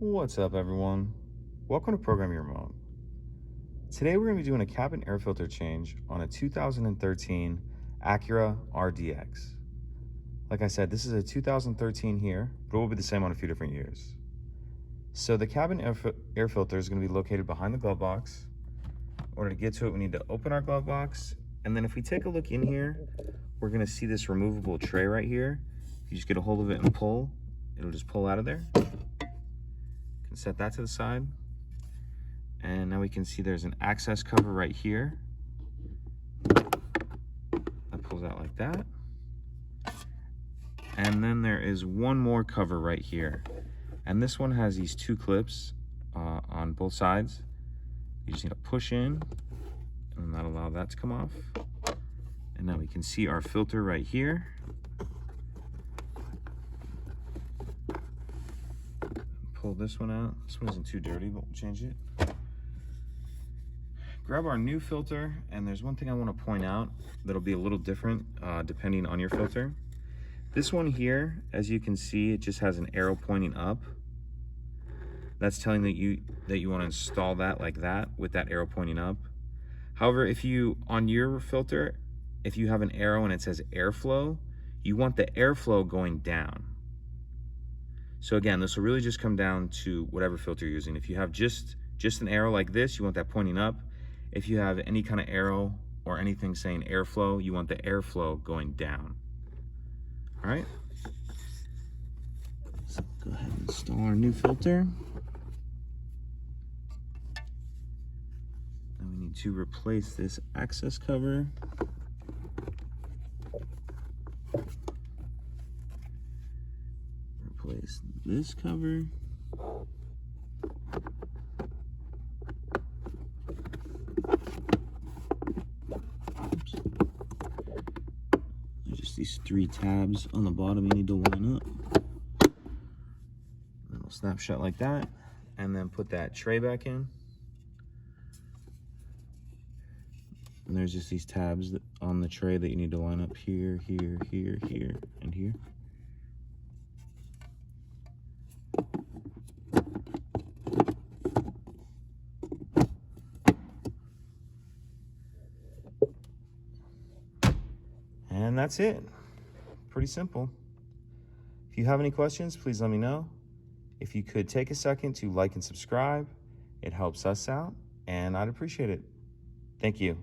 What's up, everyone? Welcome to Program Your Remote. Today we're going to be doing a cabin air filter change on a 2013 Acura RDX. Like I said, this is a 2013 here, but it will be the same on a few different years. So the cabin air filter is going to be located behind the glove box. In order to get to it, we need to open our glove box. And then if we take a look in here, we're going to see this removable tray right here. If you just get a hold of it and pull, it'll just pull out of there. Set that to the side, and now we can see there's an access cover right here that pulls out like that, and then there is one more cover right here, and this one has these two clips on both sides. You just need to push in and not allow that to come off, and now we can see our filter right here. Pull this one out. This one isn't too dirty, but we'll change it. Grab our new filter, and there's one thing I want to point out that'll be a little different depending on your filter. This one here, as you can see, it just has an arrow pointing up. That's telling that you want to install that like that with that arrow pointing up. However, if you, on your filter, if you have an arrow and it says airflow, you want the airflow going down. So again, this will really just come down to whatever filter you're using. If you have just an arrow like this, you want that pointing up. If you have any kind of arrow or anything saying airflow, you want the airflow going down. All right. So go ahead and install our new filter. Now we need to replace this access cover. Replace this cover. Oops. There's just these three tabs on the bottom you need to line up. Then we'll snap shut like that, and then put that tray back in. And there's just these tabs on the tray that you need to line up here, here, here, here, and here. And that's it. Pretty simple. If you have any questions, please let me know. If you could take a second to like and subscribe, it helps us out, and I'd appreciate it. Thank you.